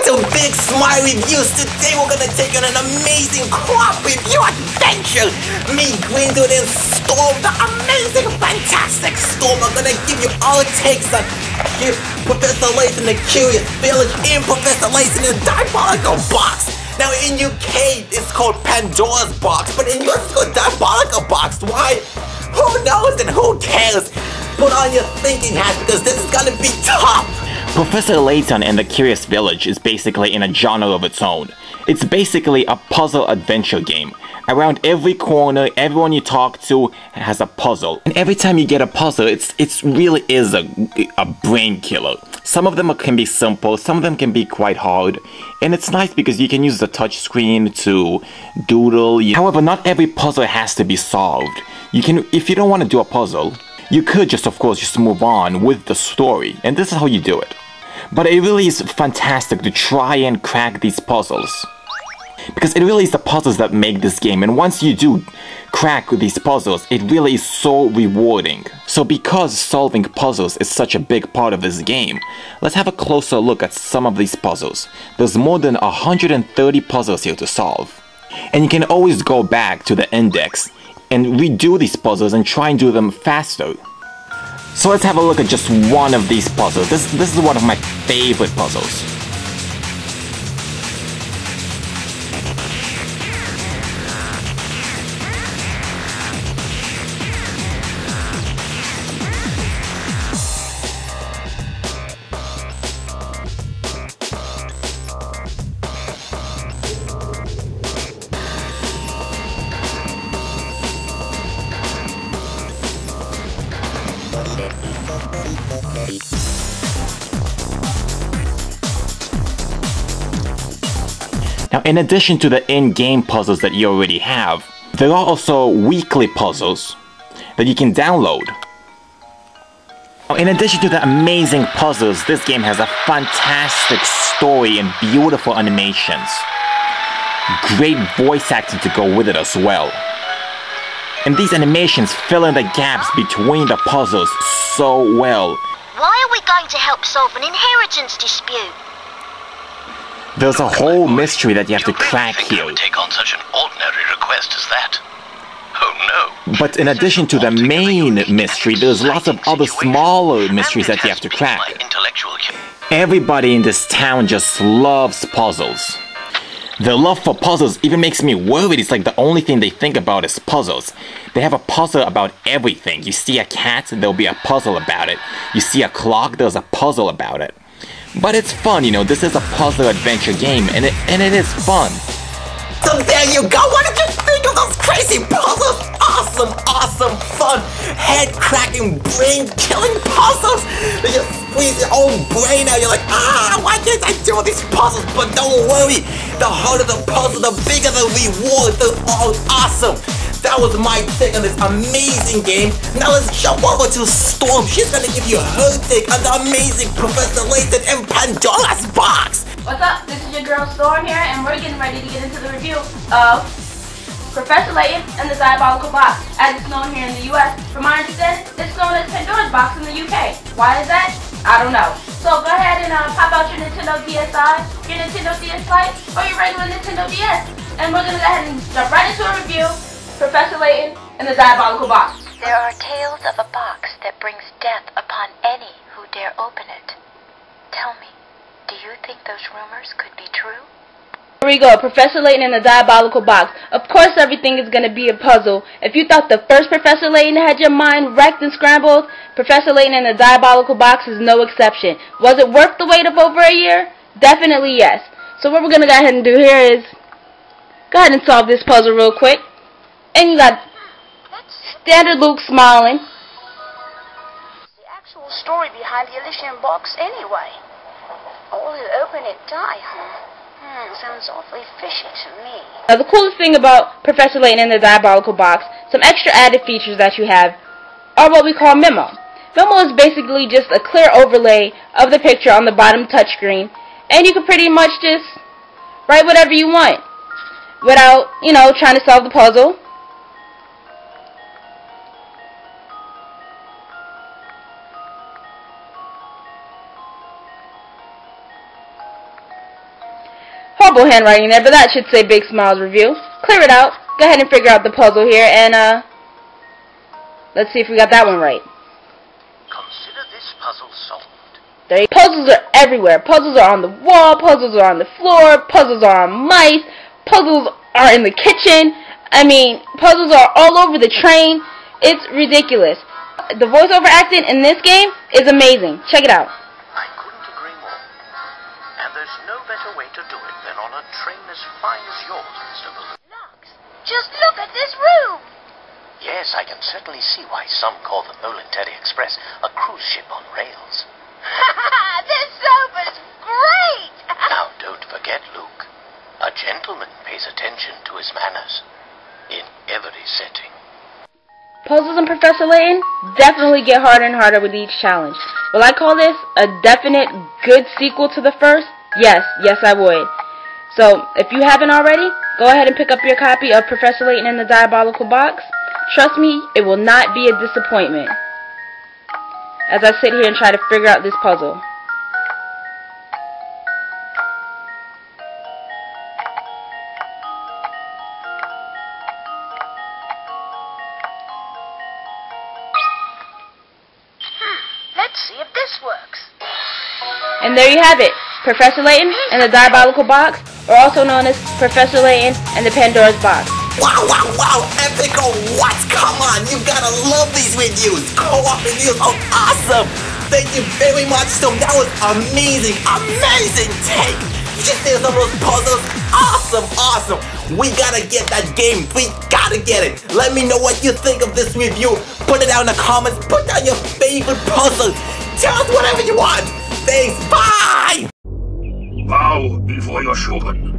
to Big Smile Reviews. Today we're gonna take on an amazing crop review adventure. Me, Green Dude, and Storm, the amazing, fantastic Storm, are gonna give you our takes on Professor Layton, the Curious Village, and Professor Layton, the Diabolical Box. Now in UK it's called Pandora's Box, but in US it's called Diabolical Box. Why? Who knows and who cares? Put on your thinking hat because this is gonna be tough. Professor Layton and the Curious Village is basically in a genre of its own. It's basically a puzzle adventure game. Around every corner, everyone you talk to has a puzzle. And every time you get a puzzle, it really is a brain killer. Some of them can be simple, some of them can be quite hard. And it's nice because you can use the touch screen to doodle. However, not every puzzle has to be solved. You can, if you don't want to do a puzzle, you could just, of course, just move on with the story, and this is how you do it. But it really is fantastic to try and crack these puzzles, because it really is the puzzles that make this game, and once you do crack these puzzles, it really is so rewarding. So because solving puzzles is such a big part of this game, let's have a closer look at some of these puzzles. There's more than 130 puzzles here to solve, and you can always go back to the index and redo these puzzles and try and do them faster. So let's have a look at just one of these puzzles. This is one of my favorite puzzles. Now, in addition to the in-game puzzles that you already have, there are also weekly puzzles that you can download. Now, in addition to the amazing puzzles, this game has a fantastic story and beautiful animations. Great voice acting to go with it as well. And these animations fill in the gaps between the puzzles so well. Why are we going to help solve an inheritance dispute? There's a whole mystery that you have to crack here. I would take on such an ordinary request as that? Oh no. But in addition to the main mystery, there's lots of other smaller mysteries that you have to crack. Everybody in this town just loves puzzles. Their love for puzzles even makes me worried. It's like the only thing they think about is puzzles. They have a puzzle about everything. You see a cat, there'll be a puzzle about it. You see a clock, there's a puzzle about it. But it's fun, you know, this is a puzzle adventure game, and it is fun. So there you go, what did you think of those crazy puzzles? Awesome, awesome, fun, head-cracking, brain-killing puzzles. They just squeeze your own brain out, you're like, why can't I do all these puzzles? But don't worry, the harder the puzzle, the bigger the reward. They're all awesome. That was my take on this amazing game. Now let's jump over to Storm. She's gonna give you her take on the amazing Professor Layton and Pandora's Box. What's up? This is your girl Storm here, and we're getting ready to get into the review of Professor Layton and the Diabolical Box, as it's known here in the US. From my understanding, it's known as Pandora's Box in the UK. Why is that? I don't know. So go ahead and pop out your Nintendo DSi, your Nintendo DS Lite, or your regular Nintendo DS, and we're gonna go ahead and jump right into a review. Professor Layton and the Diabolical Box. There are tales of a box that brings death upon any who dare open it. Tell me, do you think those rumors could be true? Here we go, Professor Layton and the Diabolical Box. Of course everything is going to be a puzzle. If you thought the first Professor Layton had your mind wrecked and scrambled, Professor Layton and the Diabolical Box is no exception. Was it worth the wait of over a year? Definitely yes. So what we're going to go ahead and do here is go ahead and solve this puzzle real quick. And you got standard Luke smiling. The actual story behind the Elysian box anyway. All who open it die, huh? Sounds awfully fishy to me. Now the coolest thing about Professor Layton and the Diabolical Box, some extra added features that you have, are what we call Memo. Memo is basically just a clear overlay of the picture on the bottom touchscreen, and you can pretty much just write whatever you want without, trying to solve the puzzle. horrible handwriting there, but that should say Big Smiles Review. Clear it out. Go ahead and figure out the puzzle here, and let's see if we got that one right. Consider this puzzle solved. Puzzles are everywhere. Puzzles are on the wall, puzzles are on the floor, puzzles are on mice, puzzles are in the kitchen. I mean, puzzles are all over the train. It's ridiculous. The voiceover acting in this game is amazing. Check it out. I couldn't agree more. And there's no better way to do it than on a train as fine as yours, Mr. Balloon. Lux, just look at this room. Yes, I can certainly see why some call the Momentary Express a cruise ship on rails. This sofa's great. Now, don't forget, Luke. A gentleman pays attention to his manners in every setting. Puzzles and Professor Layton definitely get harder and harder with each challenge. Will I call this a definite good sequel to the first? Yes, I would. So, if you haven't already, go ahead and pick up your copy of Professor Layton and the Diabolical Box. Trust me, it will not be a disappointment as I sit here and try to figure out this puzzle. Let's see if this works. And there you have it, Professor Layton and the Diabolical Box, or also known as Professor Layton and the Pandora's Box. Wow, epico, what? Come on, you gotta love these reviews. Co-op reviews are awesome. Thank you very much, Tom. That was amazing take. You just did some of those puzzles. Awesome. We gotta get that game. We gotta get it. Let me know what you think of this review. Put it down in the comments. Put down your favorite puzzle. Tell us whatever you want. Thanks, bye! Bow before your shogun.